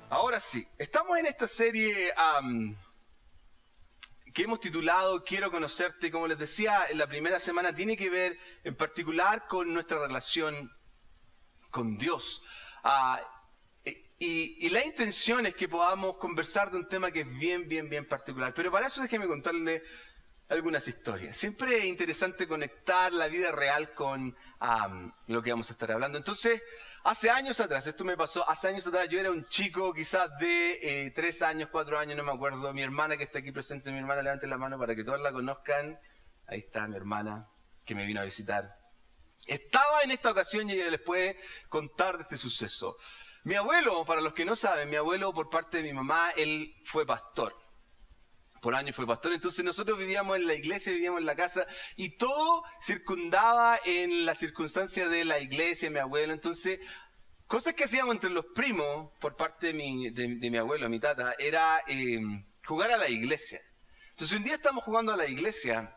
Ahora sí, estamos en esta serie que hemos titulado Quiero conocerte. Como les decía, en la primera semana tiene que ver en particular con nuestra relación con Dios. Y la intención es que podamos conversar de un tema que es bien particular. Pero para eso déjeme contarle algunas historias. Siempre es interesante conectar la vida real con lo que vamos a estar hablando. Entonces, hace años atrás, esto me pasó, hace años atrás yo era un chico quizás de 3 años, 4 años, no me acuerdo. Mi hermana que está aquí presente, mi hermana, levante la mano para que todos la conozcan. Ahí está mi hermana que me vino a visitar. Estaba en esta ocasión y ella les puede contar de este suceso. Mi abuelo, para los que no saben, mi abuelo por parte de mi mamá, él fue pastor. Por años fue pastor, entonces nosotros vivíamos en la iglesia, vivíamos en la casa y todo circundaba en la circunstancia de la iglesia, mi abuelo. Entonces, cosas que hacíamos entre los primos, por parte de mi abuelo, mi tata, era jugar a la iglesia. Entonces un día estamos jugando a la iglesia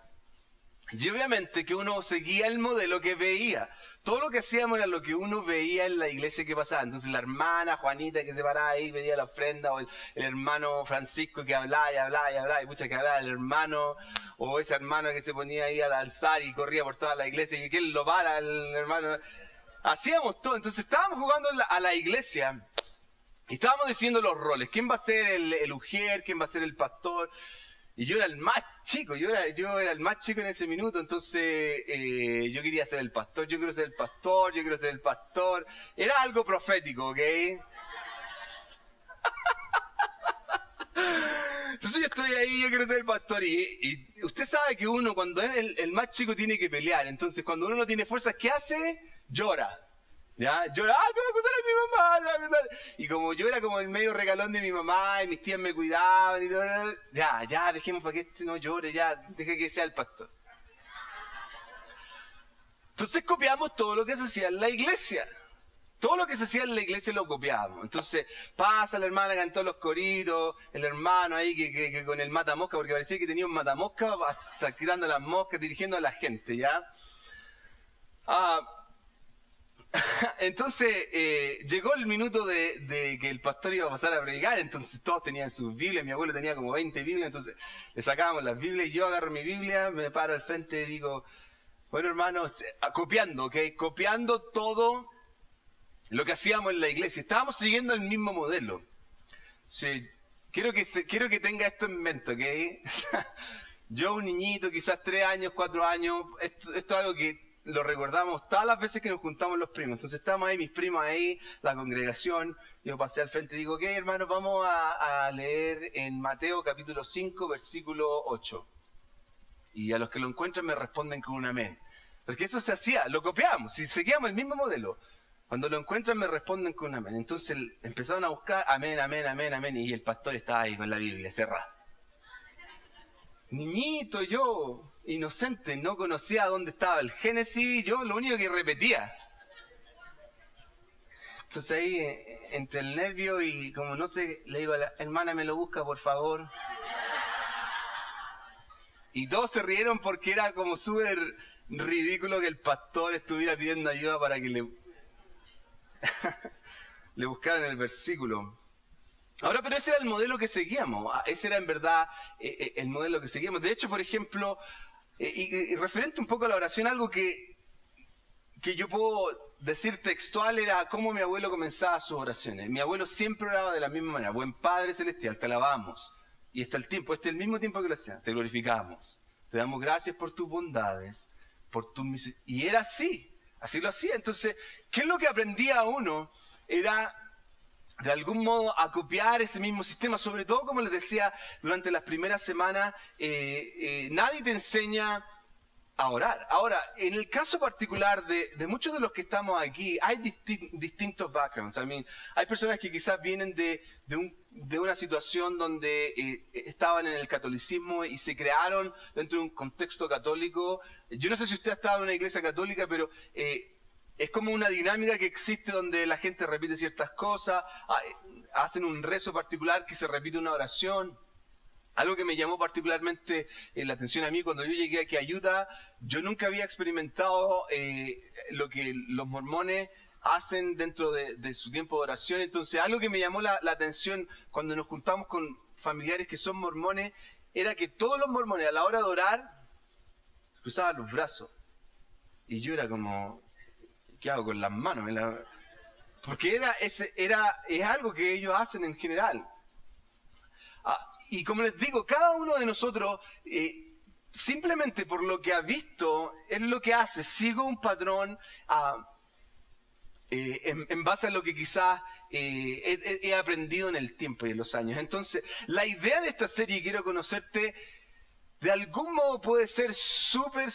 y obviamente que uno seguía el modelo que veía. Todo lo que hacíamos era lo que uno veía en la iglesia que pasaba. Entonces la hermana Juanita que se paraba ahí, pedía la ofrenda, o el hermano Francisco que hablaba y muchas que hablaba, el hermano, o ese hermano que se ponía ahí a alzar y corría por toda la iglesia y que él lo para, el hermano. Hacíamos todo. Entonces estábamos jugando a la iglesia y estábamos diciendo los roles. ¿Quién va a ser el ujier? ¿Quién va a ser el pastor? Y yo era el más chico, yo era el más chico en ese minuto, entonces yo quería ser el pastor, yo quiero ser el pastor, yo quiero ser el pastor. Era algo profético, ¿ok? Entonces yo estoy ahí, yo quiero ser el pastor. Y usted sabe que uno cuando es el más chico tiene que pelear. Entonces cuando uno no tiene fuerzas, ¿qué hace? Llora. ¿Ya? Llora, te voy a acusar a mi mamá, te voy a acusar. Y como yo era como el medio regalón de mi mamá y mis tías me cuidaban y todo, ya, dejemos para que este no llore, ya, deje que sea el pastor. Entonces copiamos todo lo que se hacía en la iglesia. Todo lo que se hacía en la iglesia lo copiábamos. Entonces pasa la hermana, cantó los coritos, el hermano ahí que con el matamosca, porque parecía que tenía un matamosca, quitando las moscas, dirigiendo a la gente, ¿ya? Entonces llegó el minuto de que el pastor iba a pasar a predicar, entonces todos tenían sus Biblias, mi abuelo tenía como 20 Biblias, entonces le sacábamos las Biblias y yo agarro mi Biblia, me paro al frente y digo, bueno hermanos, copiando, ¿ok? Copiando todo lo que hacíamos en la iglesia, estábamos siguiendo el mismo modelo. Sí, quiero que tenga esto en mente, ¿ok? Yo un niñito, quizás 3 años, 4 años, esto es algo que lo recordamos todas las veces que nos juntamos los primos. Entonces estamos ahí, mis primos ahí, la congregación. Yo pasé al frente y digo, ok, hermanos, vamos a leer en Mateo capítulo 5, versículo 8. Y a los que lo encuentran me responden con un amén. Porque eso se hacía, lo copiamos, si seguíamos el mismo modelo. Cuando lo encuentran me responden con un amén. Entonces empezaron a buscar amén. Y el pastor estaba ahí con la Biblia cerrada. Niñito, yo, inocente, no conocía dónde estaba el Génesis, yo lo único que repetía. Entonces ahí, entre el nervio y como no sé, le digo a la hermana, me lo busca, por favor. Y todos se rieron porque era como súper ridículo que el pastor estuviera pidiendo ayuda para que le buscaran el versículo. Ahora, pero ese era el modelo que seguíamos, ese era en verdad el modelo que seguíamos. De hecho, por ejemplo, y referente un poco a la oración, algo que yo puedo decir textual era cómo mi abuelo comenzaba sus oraciones. Mi abuelo siempre oraba de la misma manera, buen Padre Celestial, te alabamos. Y está el tiempo, el mismo tiempo que lo hacía, te glorificamos, te damos gracias por tus bondades, por tu misericordia. Y era así lo hacía. Entonces, ¿qué es lo que aprendía uno? Era de algún modo a copiar ese mismo sistema, sobre todo, como les decía, durante las primeras semanas, nadie te enseña a orar. Ahora, en el caso particular de muchos de los que estamos aquí, hay distintos backgrounds. Hay personas que quizás vienen de una situación donde estaban en el catolicismo y se crearon dentro de un contexto católico. Yo no sé si usted ha estado en una iglesia católica, pero es como una dinámica que existe donde la gente repite ciertas cosas, hacen un rezo particular que se repite una oración. Algo que me llamó particularmente la atención a mí cuando yo llegué aquí a Utah, yo nunca había experimentado lo que los mormones hacen dentro de su tiempo de oración. Entonces, algo que me llamó la atención cuando nos juntamos con familiares que son mormones, era que todos los mormones a la hora de orar cruzaban los brazos. Y yo era como, ¿qué hago con las manos? Porque es algo que ellos hacen en general. Y como les digo, cada uno de nosotros, simplemente por lo que ha visto, es lo que hace. Sigo un patrón en base a lo que quizás he aprendido en el tiempo y en los años. Entonces, la idea de esta serie, quiero conocerte, de algún modo puede ser súper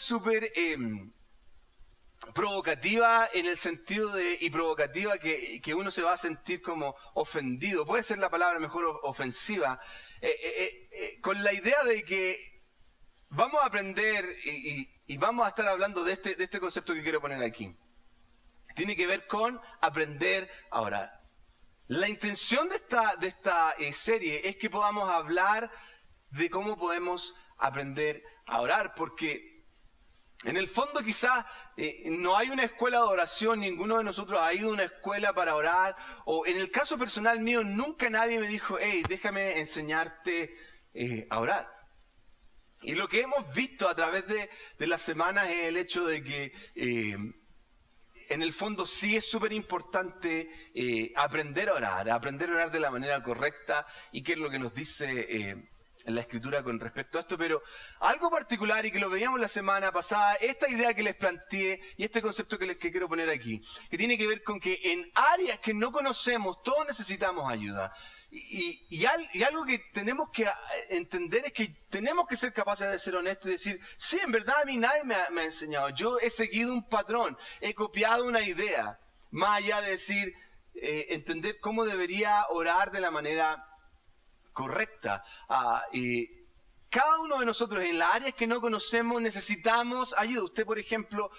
provocativa en el sentido y provocativa que uno se va a sentir como ofendido. Puede ser la palabra mejor ofensiva. Con la idea de que vamos a aprender y vamos a estar hablando de este concepto que quiero poner aquí. Tiene que ver con aprender a orar. La intención de esta serie es que podamos hablar de cómo podemos aprender a orar, porque en el fondo quizás no hay una escuela de oración, ninguno de nosotros ha ido a una escuela para orar, o en el caso personal mío nunca nadie me dijo, hey, déjame enseñarte a orar. Y lo que hemos visto a través de las semanas es el hecho de que en el fondo sí es súper importante aprender a orar de la manera correcta, y qué es lo que nos dice en la Escritura con respecto a esto. Pero algo particular, y que lo veíamos la semana pasada, esta idea que les planteé y este concepto que quiero poner aquí, que tiene que ver con que en áreas que no conocemos todos necesitamos ayuda. Y algo que tenemos que entender es que tenemos que ser capaces de ser honestos y decir, sí, en verdad a mí nadie me ha enseñado. Yo he seguido un patrón, he copiado una idea, más allá de decir, entender cómo debería orar de la manera correcta. Cada uno de nosotros en las áreas que no conocemos necesitamos ayuda. Usted, por ejemplo,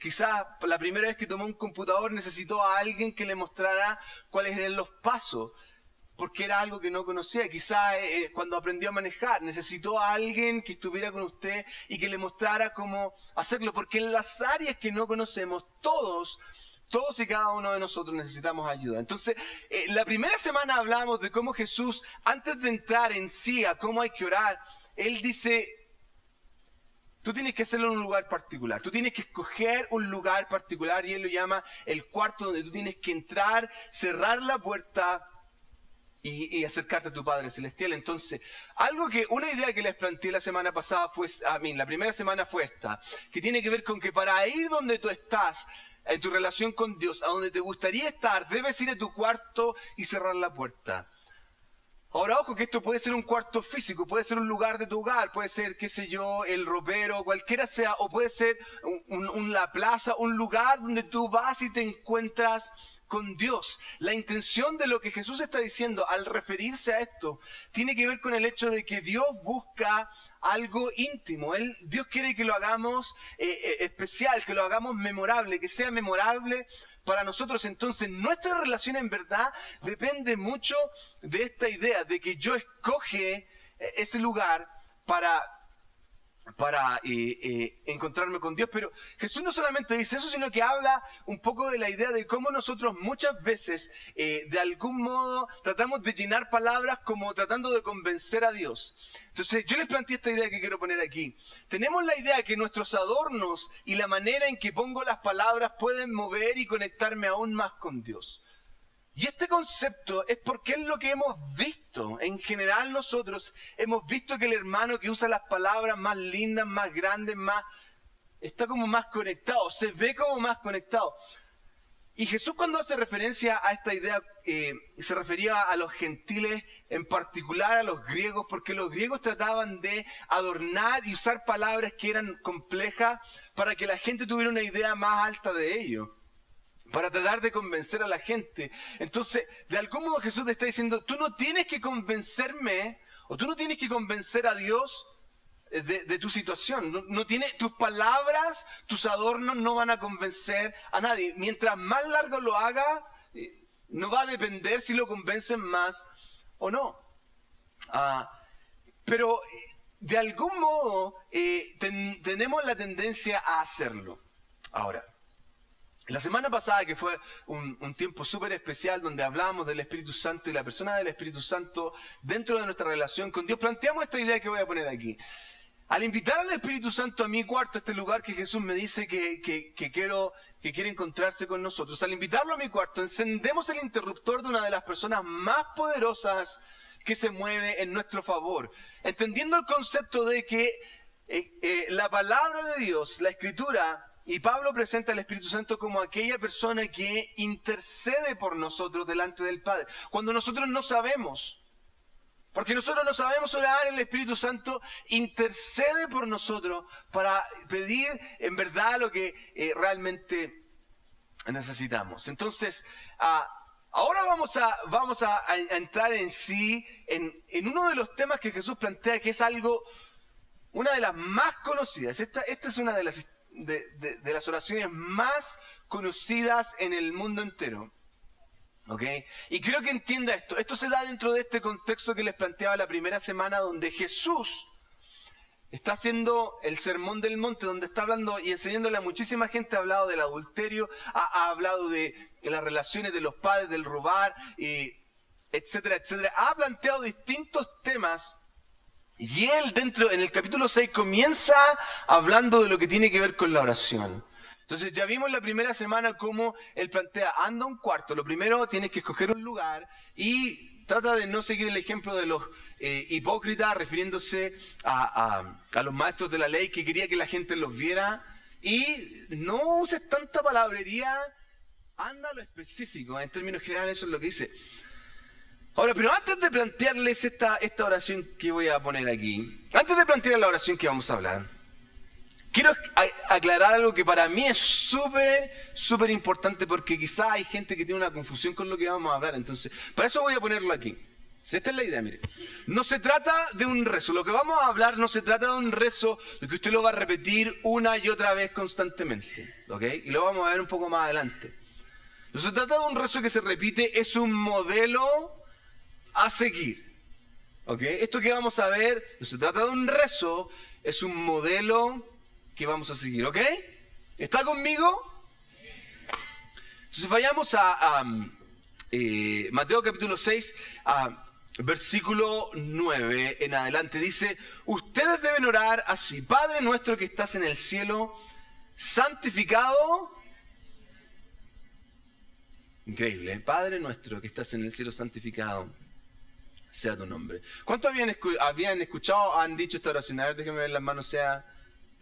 quizás la primera vez que tomó un computador necesitó a alguien que le mostrara cuáles eran los pasos, porque era algo que no conocía. Quizás cuando aprendió a manejar, necesitó a alguien que estuviera con usted y que le mostrara cómo hacerlo, porque en las áreas que no conocemos, todos y cada uno de nosotros necesitamos ayuda. Entonces, la primera semana hablamos de cómo Jesús, antes de entrar en sí a cómo hay que orar, Él dice, tú tienes que hacerlo en un lugar particular. Tú tienes que escoger un lugar particular, y Él lo llama el cuarto, donde tú tienes que entrar, cerrar la puerta y acercarte a tu Padre Celestial. Entonces, una idea que les planteé la semana pasada la primera semana fue esta, que tiene que ver con que para ir donde tú estás, en tu relación con Dios, a donde te gustaría estar, debes ir a tu cuarto y cerrar la puerta. Ahora, ojo, que esto puede ser un cuarto físico, puede ser un lugar de tu hogar, puede ser, qué sé yo, el ropero, cualquiera sea, o puede ser la plaza, un lugar donde tú vas y te encuentras con Dios. La intención de lo que Jesús está diciendo al referirse a esto tiene que ver con el hecho de que Dios busca algo íntimo. Dios quiere que lo hagamos especial, que lo hagamos memorable, que sea memorable para nosotros. Entonces, nuestra relación en verdad depende mucho de esta idea de que yo escoge ese lugar para encontrarme con Dios. Pero Jesús no solamente dice eso, sino que habla un poco de la idea de cómo nosotros muchas veces de algún modo tratamos de llenar palabras como tratando de convencer a Dios. Entonces yo les planteé esta idea que quiero poner aquí. Tenemos la idea que nuestros adornos y la manera en que pongo las palabras pueden mover y conectarme aún más con Dios. Y este concepto es porque es lo que hemos visto. En general nosotros hemos visto que el hermano que usa las palabras más lindas, más grandes, está como más conectado, se ve como más conectado. Y Jesús, cuando hace referencia a esta idea, se refería a los gentiles, en particular a los griegos, porque los griegos trataban de adornar y usar palabras que eran complejas para que la gente tuviera una idea más alta de ello, para tratar de convencer a la gente. Entonces, de algún modo Jesús te está diciendo, tú no tienes que convencerme, o tú no tienes que convencer a Dios de tu situación. Tus palabras, tus adornos no van a convencer a nadie. Mientras más largo lo haga, no va a depender si lo convencen más o no. Pero de algún modo tenemos la tendencia a hacerlo. Ahora, La semana pasada, que fue un tiempo súper especial donde hablábamos del Espíritu Santo y la persona del Espíritu Santo dentro de nuestra relación con Dios, planteamos esta idea que voy a poner aquí. Al invitar al Espíritu Santo a mi cuarto, este lugar que Jesús me dice que quiere encontrarse con nosotros, al invitarlo a mi cuarto, encendemos el interruptor de una de las personas más poderosas que se mueve en nuestro favor, entendiendo el concepto de que la palabra de Dios, la Escritura, y Pablo presenta al Espíritu Santo como aquella persona que intercede por nosotros delante del Padre. Cuando nosotros no sabemos, porque nosotros no sabemos orar, el Espíritu Santo intercede por nosotros para pedir en verdad lo que realmente necesitamos. Entonces, ahora vamos a entrar en sí en uno de los temas que Jesús plantea, que es una de las más conocidas. Esta es una de las oraciones más conocidas en el mundo entero. ¿Ok? Y creo que entienda esto. Esto se da dentro de este contexto que les planteaba la primera semana, donde Jesús está haciendo el sermón del monte, donde está hablando y enseñándole a muchísima gente. Ha hablado del adulterio, ha hablado de las relaciones de los padres, del robar, etcétera, etcétera. Ha planteado distintos temas. Y él en el capítulo 6 comienza hablando de lo que tiene que ver con la oración. Entonces ya vimos la primera semana cómo él plantea, anda a un cuarto. Lo primero, tienes que escoger un lugar y trata de no seguir el ejemplo de los hipócritas, refiriéndose a los maestros de la ley que quería que la gente los viera. Y no uses tanta palabrería, anda a lo específico. En términos generales eso es lo que dice. Ahora, pero antes de plantearles esta oración que voy a poner aquí, antes de plantear la oración que vamos a hablar, quiero aclarar algo que para mí es súper importante, porque quizás hay gente que tiene una confusión con lo que vamos a hablar. Entonces, para eso voy a ponerlo aquí. Esta es la idea, mire. No se trata de un rezo. Lo que vamos a hablar no se trata de un rezo de que usted lo va a repetir una y otra vez constantemente. ¿Ok? Y lo vamos a ver un poco más adelante. No se trata de un rezo que se repite, es un modelo a seguir. ¿Ok? Esto que vamos a ver no se trata de un rezo, es un modelo que vamos a seguir. ¿Ok? ¿Está conmigo? Entonces vayamos a Mateo capítulo 6, versículo 9 en adelante. Dice, ustedes deben orar así: Padre nuestro que estás en el cielo, santificado. Increíble, Padre nuestro que estás en el cielo, santificado sea tu nombre. ¿Cuántos habían escuchado, han dicho esta oración? A ver, déjenme ver las manos, sea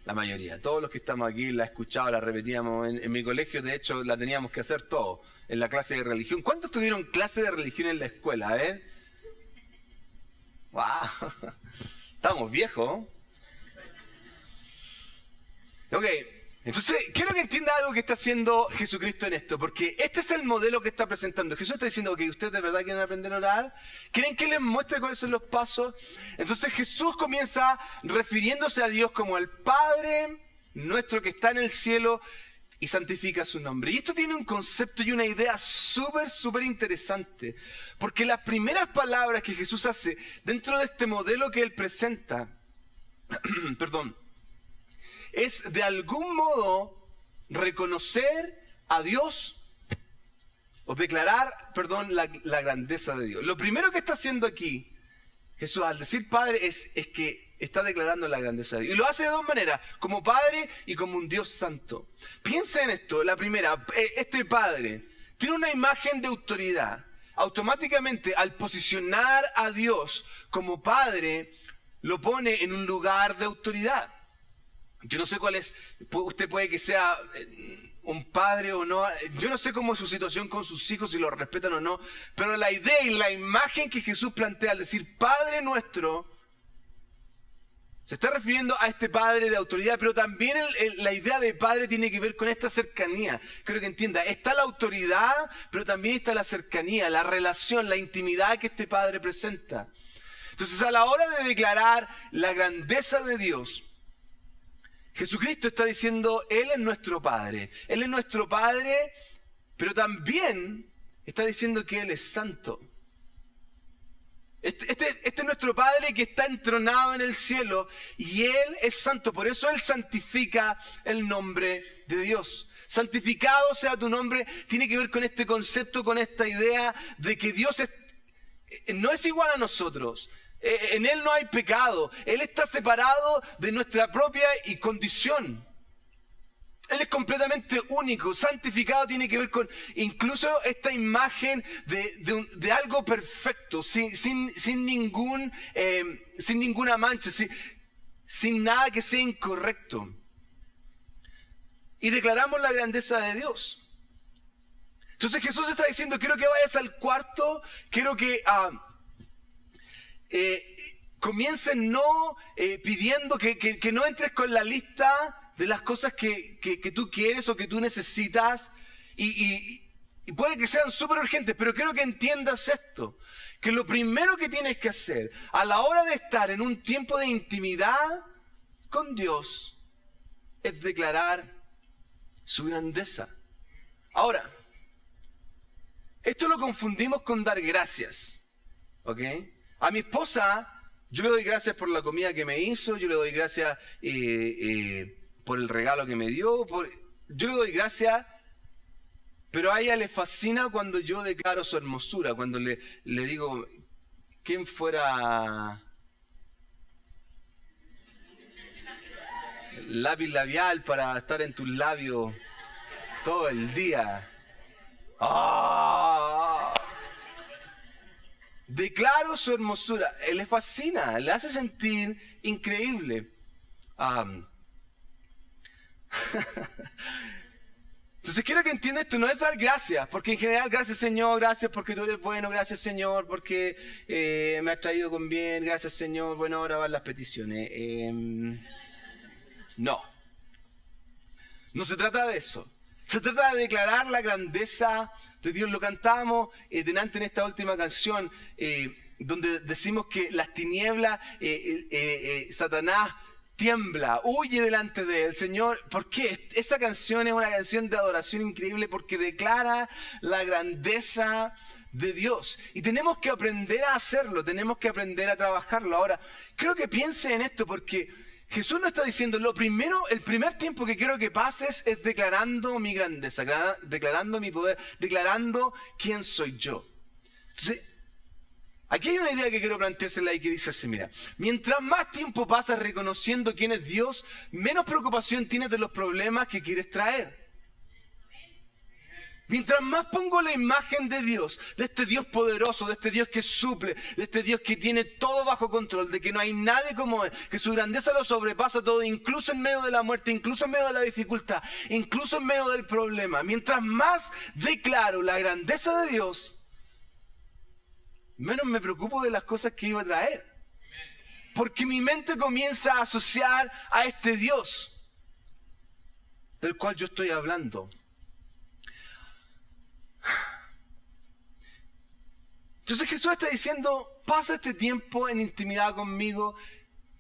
la mayoría. Todos los que estamos aquí la escuchado, la repetíamos. En mi colegio, de hecho, la teníamos que hacer todo, en la clase de religión. ¿Cuántos tuvieron clase de religión en la escuela? A ver. ¡Wow! Estamos viejos. Ok. Entonces, quiero que entienda algo que está haciendo Jesucristo en esto, porque este es el modelo que está presentando. Jesús está diciendo que ustedes de verdad quieren aprender a orar, quieren que les muestre cuáles son los pasos. Entonces Jesús comienza refiriéndose a Dios como el Padre nuestro que está en el cielo y santifica su nombre. Y esto tiene un concepto y una idea súper interesante, porque las primeras palabras que Jesús hace dentro de este modelo que él presenta, perdón, es de algún modo reconocer a Dios o declarar, la grandeza de Dios. Lo primero que está haciendo aquí Jesús al decir Padre es que está declarando la grandeza de Dios. Y lo hace de dos maneras, como Padre y como un Dios santo. Piensa en esto, la primera, este Padre tiene una imagen de autoridad. Automáticamente, al posicionar a Dios como Padre, lo pone en un lugar de autoridad. Yo no sé cuál es, usted puede que sea un padre o no, yo no sé cómo es su situación con sus hijos, si los respetan o no, pero la idea y la imagen que Jesús plantea al decir Padre nuestro, se está refiriendo a este Padre de autoridad, pero también la idea de Padre tiene que ver con esta cercanía. Creo que entienda, está la autoridad, pero también está la cercanía, la relación, la intimidad que este Padre presenta. Entonces, a la hora de declarar la grandeza de Dios, Jesucristo está diciendo, Él es nuestro Padre. Él es nuestro Padre, pero también está diciendo que Él es santo. Este es nuestro Padre que está entronado en el cielo y Él es santo. Por eso Él santifica el nombre de Dios. Santificado sea tu nombre, tiene que ver con este concepto, con esta idea de que Dios no es igual a nosotros. En Él no hay pecado. Él está separado de nuestra propia condición. Él es completamente único. Santificado tiene que ver con incluso esta imagen de algo perfecto, sin ninguna mancha, sin nada que sea incorrecto. Y declaramos la grandeza de Dios. Entonces Jesús está diciendo, quiero que vayas al cuarto, quiero que comiencen no pidiendo que no entres con la lista de las cosas que tú quieres o que tú necesitas, y puede que sean súper urgentes, pero quiero que entiendas esto, que lo primero que tienes que hacer a la hora de estar en un tiempo de intimidad con Dios es declarar su grandeza. Ahora, esto lo confundimos con dar gracias, ¿ok? A mi esposa, yo le doy gracias por la comida que me hizo, yo le doy gracias por el regalo que me dio, yo le doy gracias, pero a ella le fascina cuando yo declaro su hermosura, cuando le digo, ¿quién fuera lápiz labial para estar en tus labios todo el día? ¡Ah! Declaro su hermosura. Le fascina, le hace sentir increíble. Entonces quiero que entiendas esto, no es dar gracias, porque en general gracias Señor, gracias porque tú eres bueno, gracias Señor porque me has traído con bien, gracias Señor, bueno, ahora van las peticiones. No se trata de eso. Se trata de declarar la grandeza de Dios. Lo cantamos delante en esta última canción, donde decimos que las tinieblas, Satanás tiembla, huye delante de él. Señor, ¿por qué? Esa canción es una canción de adoración increíble porque declara la grandeza de Dios. Y tenemos que aprender a hacerlo, tenemos que aprender a trabajarlo. Ahora, creo que piense en esto porque Jesús nos está diciendo, el primer tiempo que quiero que pases es declarando mi grandeza, declarando mi poder, declarando quién soy yo. Entonces, aquí hay una idea que quiero planteársela y que dice así, mira, mientras más tiempo pasas reconociendo quién es Dios, menos preocupación tienes de los problemas que quieres traer. Mientras más pongo la imagen de Dios, de este Dios poderoso, de este Dios que suple, de este Dios que tiene todo bajo control, de que no hay nadie como Él, que su grandeza lo sobrepasa todo, incluso en medio de la muerte, incluso en medio de la dificultad, incluso en medio del problema. Mientras más declaro la grandeza de Dios, menos me preocupo de las cosas que iba a traer. Porque mi mente comienza a asociar a este Dios del cual yo estoy hablando. Entonces Jesús está diciendo, pasa este tiempo en intimidad conmigo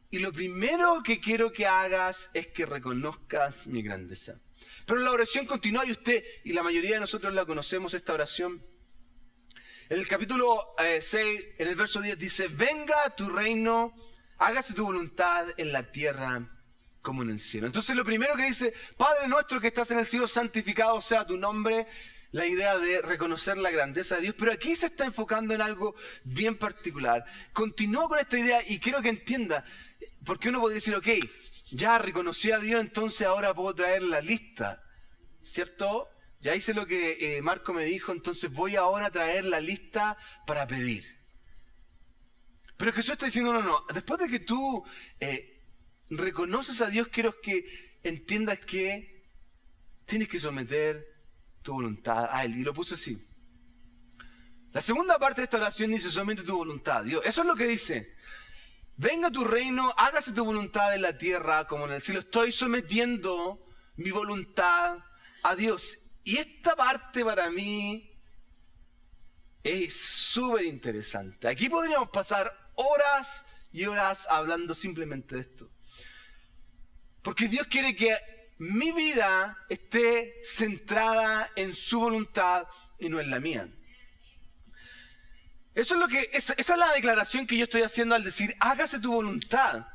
y lo primero que quiero que hagas es que reconozcas mi grandeza. Pero la oración continúa y la mayoría de nosotros la conocemos, esta oración. En el capítulo 6, en el verso 10 dice, venga a tu reino, hágase tu voluntad en la tierra como en el cielo. Entonces lo primero que dice, Padre nuestro que estás en el cielo, santificado sea tu nombre. La idea de reconocer la grandeza de Dios, pero aquí se está enfocando en algo bien particular. Continúo con esta idea y quiero que entienda, porque uno podría decir, ok, ya reconocí a Dios, entonces ahora puedo traer la lista, ¿cierto? Ya hice lo que Marco me dijo, entonces voy ahora a traer la lista para pedir. Pero Jesús está diciendo, no, después de que tú reconoces a Dios, quiero que entiendas que tienes que someter tu voluntad a Él. Y lo puse así. La segunda parte de esta oración dice, somete tu voluntad a Dios. Eso es lo que dice. Venga tu reino, hágase tu voluntad en la tierra como en el cielo. Estoy sometiendo mi voluntad a Dios. Y esta parte para mí es súper interesante. Aquí podríamos pasar horas y horas hablando simplemente de esto. Porque Dios quiere que mi vida esté centrada en su voluntad y no en la mía. Esa es la declaración que yo estoy haciendo al decir, hágase tu voluntad.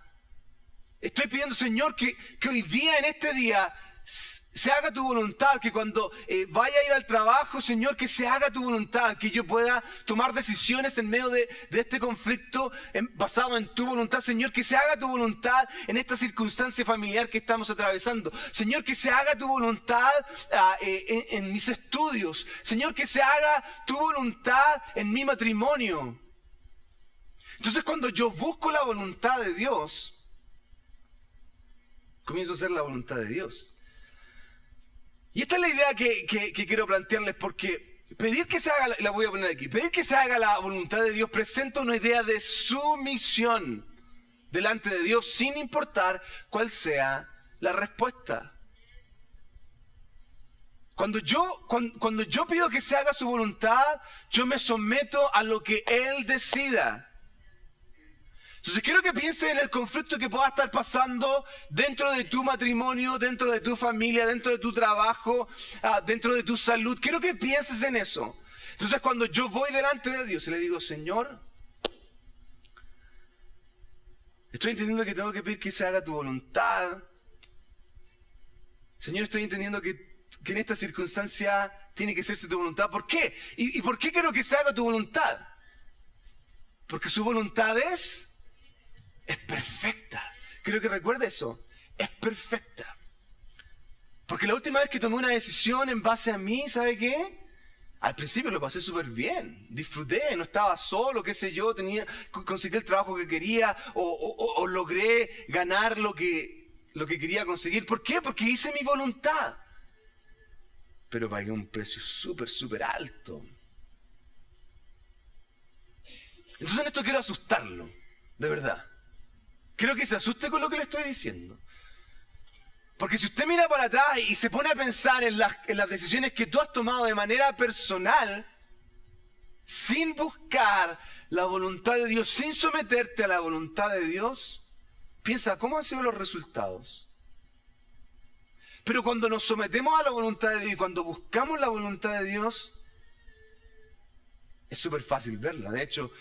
Estoy pidiendo, Señor, que hoy día, en este día, se haga tu voluntad, que cuando vaya a ir al trabajo, Señor, que se haga tu voluntad, que yo pueda tomar decisiones en medio de este conflicto basado en tu voluntad, Señor, que se haga tu voluntad en esta circunstancia familiar que estamos atravesando, Señor, que se haga tu voluntad en mis estudios, Señor, que se haga tu voluntad en mi matrimonio. Entonces, cuando yo busco la voluntad de Dios, comienzo a hacer la voluntad de Dios. Y esta es la idea que quiero plantearles, porque pedir que se haga, la voy a poner aquí, pedir que se haga la voluntad de Dios presenta una idea de sumisión delante de Dios sin importar cuál sea la respuesta. Cuando yo pido que se haga su voluntad, yo me someto a lo que Él decida. Entonces quiero que pienses en el conflicto que pueda estar pasando dentro de tu matrimonio, dentro de tu familia, dentro de tu trabajo, dentro de tu salud. Quiero que pienses en eso. Entonces cuando yo voy delante de Dios y le digo, Señor, estoy entendiendo que tengo que pedir que se haga tu voluntad. Señor, estoy entendiendo que en esta circunstancia tiene que hacerse tu voluntad. ¿Por qué? ¿Y por qué quiero que se haga tu voluntad? Porque su voluntad es perfecta. Quiero que recuerde eso. Es perfecta. Porque la última vez que tomé una decisión en base a mí, ¿sabe qué? Al principio lo pasé súper bien. Disfruté, no estaba solo, qué sé yo, conseguí el trabajo que quería o logré ganar lo que quería conseguir. ¿Por qué? Porque hice mi voluntad. Pero pagué un precio súper alto. Entonces en esto quiero asustarlo, de verdad. Quiero que se asuste con lo que le estoy diciendo. Porque si usted mira para atrás y se pone a pensar en las decisiones que tú has tomado de manera personal, sin buscar la voluntad de Dios, sin someterte a la voluntad de Dios, piensa cómo han sido los resultados. Pero cuando nos sometemos a la voluntad de Dios y cuando buscamos la voluntad de Dios, es súper fácil verla. De hecho,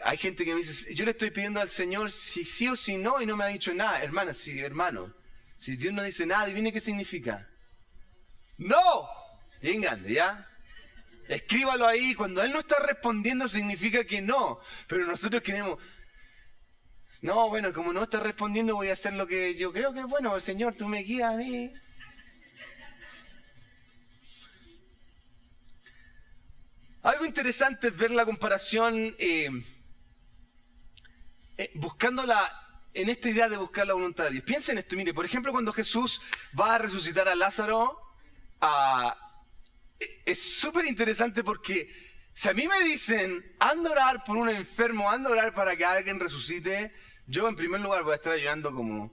hay gente que me dice, yo le estoy pidiendo al Señor si sí o si no y no me ha dicho nada. Hermana, sí, hermano, si Dios no dice nada, adivine qué significa. ¡No! Bien grande, ¿ya? Escríbalo ahí. Cuando Él no está respondiendo significa que no. Pero nosotros queremos, no, bueno, como no está respondiendo voy a hacer lo que yo creo que es bueno. El Señor, tú me guías a mí. Algo interesante es ver la comparación, buscándola en esta idea de buscar la voluntad de Dios. Piensen en esto, mire, por ejemplo, cuando Jesús va a resucitar a Lázaro, es súper interesante porque si a mí me dicen, anda a orar por un enfermo, anda a orar para que alguien resucite, yo en primer lugar voy a estar llorando como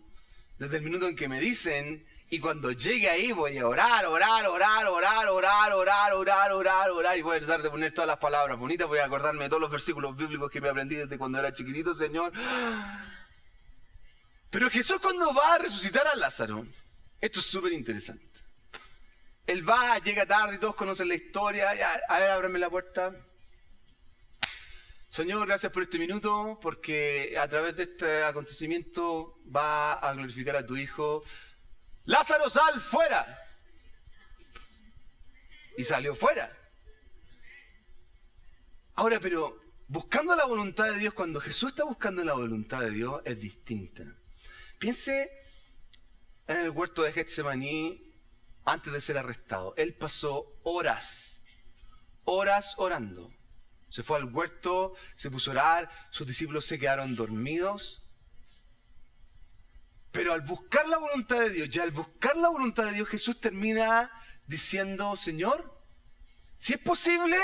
desde el minuto en que me dicen. Y cuando llegue ahí voy a orar, y voy a tratar de poner todas las palabras bonitas, voy a acordarme de todos los versículos bíblicos que me aprendí desde cuando era chiquitito, Señor. Pero Jesús cuando va a resucitar a Lázaro, esto es súper interesante. Él va, llega tarde y todos conocen la historia, a ver, ábrame la puerta. Señor, gracias por este minuto, porque a través de este acontecimiento va a glorificar a tu Hijo. Lázaro, sal fuera. Y salió fuera. Ahora, pero buscando la voluntad de Dios, cuando Jesús está buscando la voluntad de Dios, es distinta. Piense en el huerto de Getsemaní antes de ser arrestado. Él pasó horas orando. Se fue al huerto, se puso a orar, sus discípulos se quedaron dormidos. Pero al buscar la voluntad de Dios, Jesús termina diciendo, Señor, si es posible,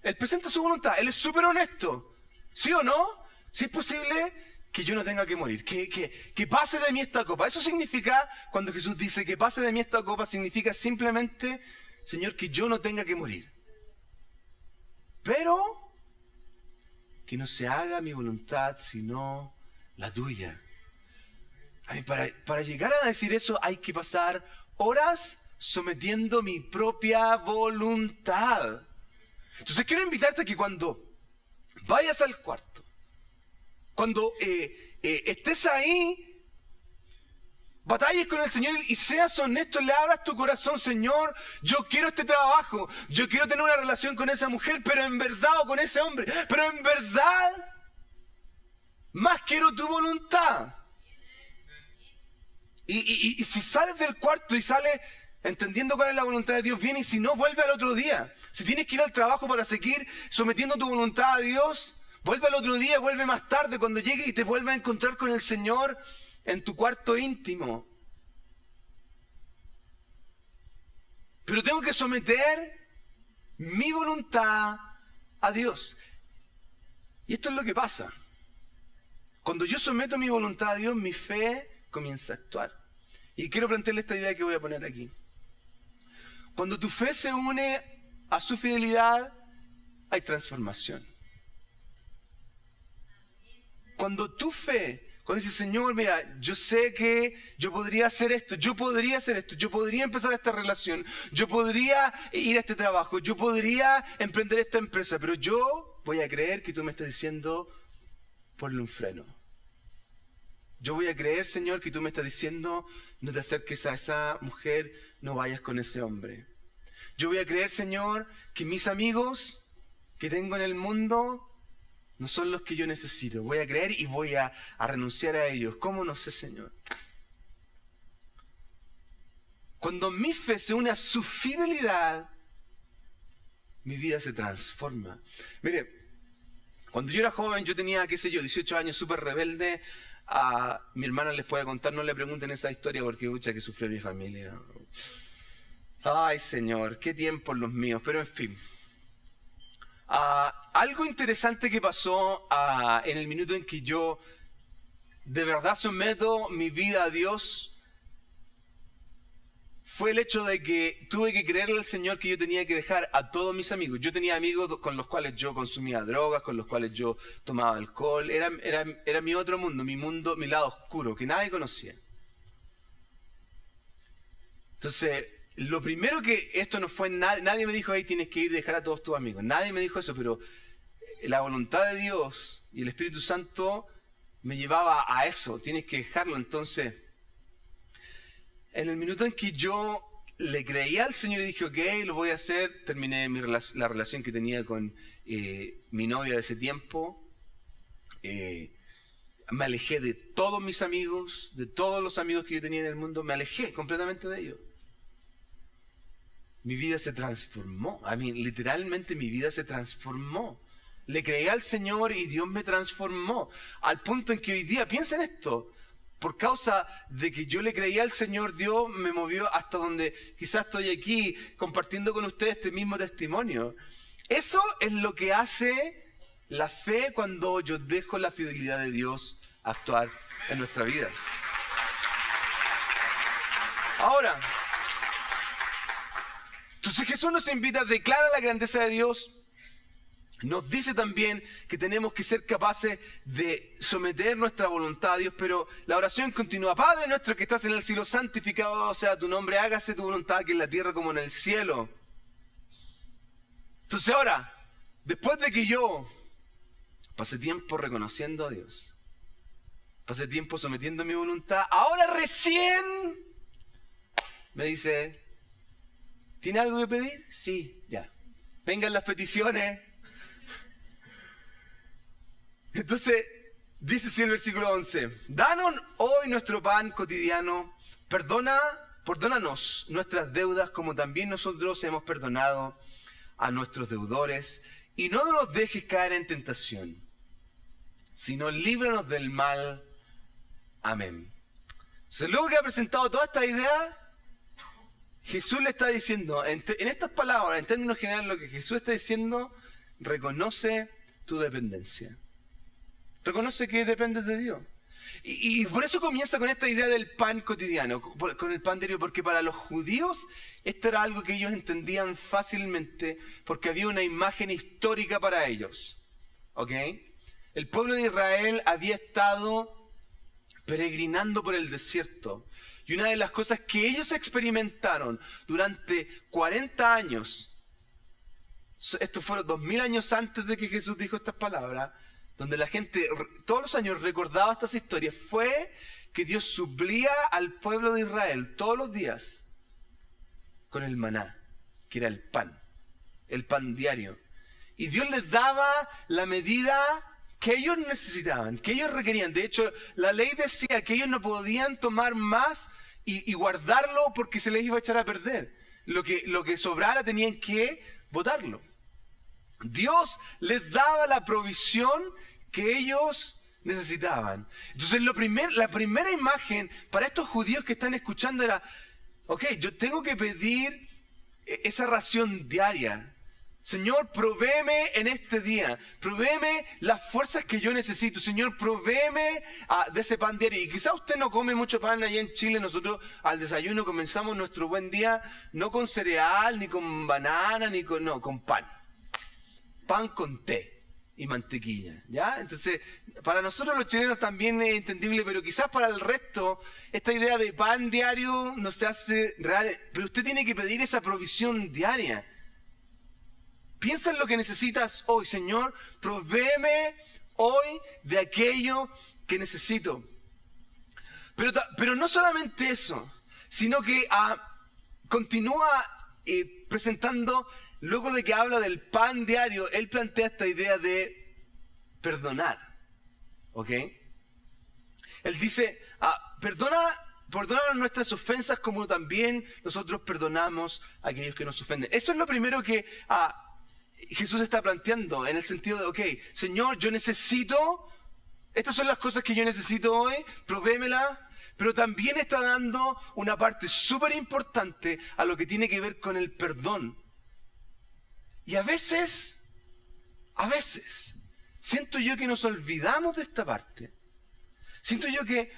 Él presenta su voluntad, Él es súper honesto, ¿sí o no? Si es posible que yo no tenga que morir, que pase de mí esta copa. Eso significa, cuando Jesús dice que pase de mí esta copa, significa simplemente, Señor, que yo no tenga que morir. Pero que no se haga mi voluntad, sino la tuya. A mí, para llegar a decir eso hay que pasar horas sometiendo mi propia voluntad. Entonces quiero invitarte a que cuando vayas al cuarto, cuando estés ahí, batalles con el Señor y seas honesto, le abras tu corazón, Señor, yo quiero este trabajo, yo quiero tener una relación con esa mujer, pero en verdad, o con ese hombre, pero en verdad, más quiero tu voluntad. Y si sales del cuarto y sales entendiendo cuál es la voluntad de Dios, bien, y si no, vuelve al otro día. Si tienes que ir al trabajo para seguir sometiendo tu voluntad a Dios, vuelve al otro día, vuelve más tarde, cuando llegue y te vuelva a encontrar con el Señor en tu cuarto íntimo. Pero tengo que someter mi voluntad a Dios. Y esto es lo que pasa. Cuando yo someto mi voluntad a Dios, mi fe comienza a actuar. Y quiero plantearle esta idea que voy a poner aquí. Cuando tu fe se une a su fidelidad, hay transformación. Cuando tu fe, cuando dices, Señor, mira, yo sé que yo podría hacer esto, yo podría hacer esto, yo podría empezar esta relación, yo podría ir a este trabajo, yo podría emprender esta empresa, pero yo voy a creer que tú me estás diciendo, ponle un freno. Yo voy a creer, Señor, que tú me estás diciendo, no te acerques a esa mujer, no vayas con ese hombre. Yo voy a creer, Señor, que mis amigos que tengo en el mundo no son los que yo necesito. Voy a creer y voy a renunciar a ellos. ¿Cómo? No sé, Señor. Cuando mi fe se une a su fidelidad, mi vida se transforma. Mire, cuando yo era joven, yo tenía, 18 años, súper rebelde. A mi hermana les puede contar, no le pregunten esa historia porque mucha que sufrió mi familia. Ay, Señor, qué tiempos los míos, pero en fin. Algo interesante que pasó en el minuto en que yo de verdad someto mi vida a Dios fue el hecho de que tuve que creerle al Señor que yo tenía que dejar a todos mis amigos. Yo tenía amigos con los cuales yo consumía drogas, con los cuales yo tomaba alcohol. Era mi otro mundo, mi lado oscuro, que nadie conocía. Entonces, lo primero que esto no fue, nadie me dijo, ahí tienes que ir y dejar a todos tus amigos. Nadie me dijo eso, pero la voluntad de Dios y el Espíritu Santo me llevaba a eso, tienes que dejarlo. Entonces, en el minuto en que yo le creía al Señor y dije, ok, lo voy a hacer, terminé la relación que tenía con mi novia de ese tiempo. Me alejé de todos mis amigos, de todos los amigos que yo tenía en el mundo, me alejé completamente de ellos. Mi vida se transformó, literalmente mi vida se transformó. Le creí al Señor y Dios me transformó, al punto en que hoy día, piensen esto, por causa de que yo le creía al Señor, Dios me movió hasta donde quizás estoy aquí compartiendo con ustedes este mismo testimonio. Eso es lo que hace la fe cuando yo dejo la fidelidad de Dios actuar en nuestra vida. Ahora, entonces Jesús nos invita, declara la grandeza de Dios. Nos dice también que tenemos que ser capaces de someter nuestra voluntad a Dios, pero la oración continúa. Padre nuestro que estás en el cielo, santificado sea tu nombre, hágase tu voluntad aquí en la tierra como en el cielo. Entonces ahora, después de que yo pasé tiempo reconociendo a Dios, pasé tiempo sometiendo mi voluntad, ahora recién me dice, ¿tiene algo que pedir? Sí, ya. Vengan las peticiones. Entonces, dice así el versículo 11, danos hoy nuestro pan cotidiano, perdónanos nuestras deudas como también nosotros hemos perdonado a nuestros deudores, y no nos dejes caer en tentación, sino líbranos del mal. Amén. Entonces, luego que ha presentado toda esta idea, Jesús le está diciendo, en estas palabras, en términos generales, lo que Jesús está diciendo, reconoce tu dependencia. Reconoce que dependes de Dios. Y por eso comienza con esta idea del pan cotidiano, con el pan diario, porque para los judíos esto era algo que ellos entendían fácilmente, porque había una imagen histórica para ellos. ¿Ok? El pueblo de Israel había estado peregrinando por el desierto. Y una de las cosas que ellos experimentaron durante 40 años, estos fueron 2000 años antes de que Jesús dijo estas palabras, donde la gente todos los años recordaba estas historias, fue que Dios suplía al pueblo de Israel todos los días con el maná, que era el pan diario. Y Dios les daba la medida que ellos necesitaban, que ellos requerían. De hecho, la ley decía que ellos no podían tomar más y guardarlo porque se les iba a echar a perder. Lo que sobrara tenían que botarlo. Dios les daba la provisión que ellos necesitaban. Entonces la primera imagen para estos judíos que están escuchando era, ok, yo tengo que pedir esa ración diaria. Señor, provéeme en este día, provéeme las fuerzas que yo necesito. Señor, provéeme de ese pan diario. Y quizás usted no come mucho pan allá en Chile. Nosotros al desayuno comenzamos nuestro buen día no con cereal, ni con banana, con pan. Pan con té y mantequilla, ¿ya? Entonces, para nosotros los chilenos también es entendible, pero quizás para el resto, esta idea de pan diario no se hace real. Pero usted tiene que pedir esa provisión diaria. Piensa en lo que necesitas hoy. Señor, provéeme hoy de aquello que necesito. Pero no solamente eso, sino que continúa presentando, luego de que habla del pan diario, él plantea esta idea de perdonar. ¿Ok? Él dice, perdónanos nuestras ofensas como también nosotros perdonamos a aquellos que nos ofenden. Eso es lo primero que Jesús está planteando, en el sentido de, ok, Señor, yo necesito, estas son las cosas que yo necesito hoy, provémela, pero también está dando una parte súper importante a lo que tiene que ver con el perdón. Y a veces, siento yo que nos olvidamos de esta parte. Siento yo que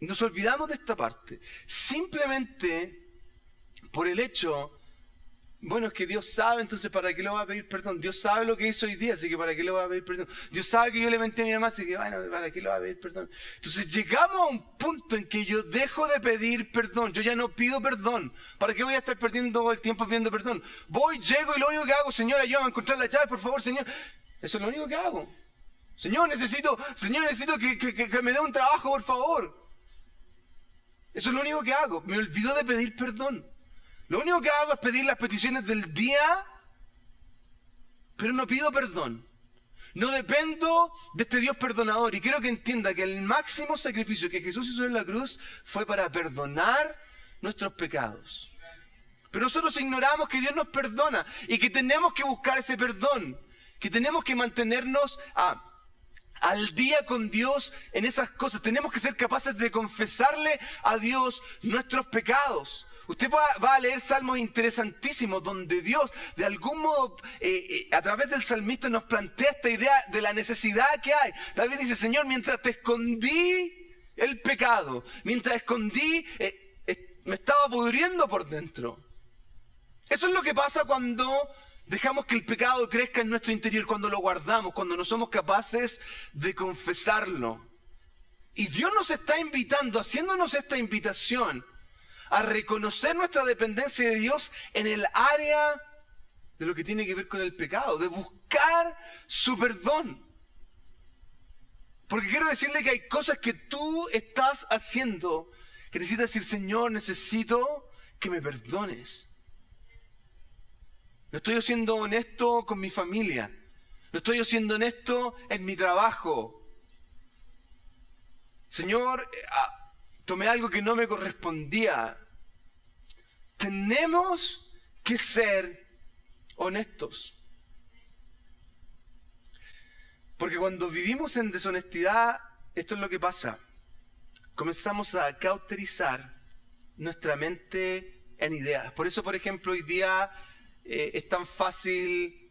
nos olvidamos de esta parte, simplemente por el hecho. Bueno, es que Dios sabe, entonces ¿para qué le va a pedir perdón? Dios sabe lo que hizo hoy día, así que ¿para qué le va a pedir perdón? Dios sabe que yo le menté a mi mamá, así que bueno, ¿para qué le va a pedir perdón? Entonces llegamos a un punto en que yo dejo de pedir perdón, yo ya no pido perdón. ¿Para qué voy a estar perdiendo el tiempo pidiendo perdón? Llego y lo único que hago, Señor, ayúdame a encontrar la llave, por favor, Señor. Eso es lo único que hago. Señor, necesito que me dé un trabajo, por favor. Eso es lo único que hago. Me olvido de pedir perdón. Lo único que hago es pedir las peticiones del día, pero no pido perdón. No dependo de este Dios perdonador. Y quiero que entienda que el máximo sacrificio que Jesús hizo en la cruz fue para perdonar nuestros pecados. Pero nosotros ignoramos que Dios nos perdona y que tenemos que buscar ese perdón, que tenemos que mantenernos al día con Dios en esas cosas. Tenemos que ser capaces de confesarle a Dios nuestros pecados. Usted va a leer salmos interesantísimos donde Dios, de algún modo, a través del salmista nos plantea esta idea de la necesidad que hay. David dice, Señor, mientras te escondí el pecado, mientras escondí, me estaba pudriendo por dentro. Eso es lo que pasa cuando dejamos que el pecado crezca en nuestro interior, cuando lo guardamos, cuando no somos capaces de confesarlo. Y Dios nos está invitando, haciéndonos esta invitación, a reconocer nuestra dependencia de Dios en el área de lo que tiene que ver con el pecado, de buscar su perdón. Porque quiero decirle que hay cosas que tú estás haciendo que necesitas decir, Señor, necesito que me perdones. No estoy siendo honesto con mi familia. No estoy siendo honesto en mi trabajo. Señor, tomé algo que no me correspondía. Tenemos que ser honestos. Porque cuando vivimos en deshonestidad, esto es lo que pasa. Comenzamos a cauterizar nuestra mente en ideas. Por eso, por ejemplo, hoy día es tan fácil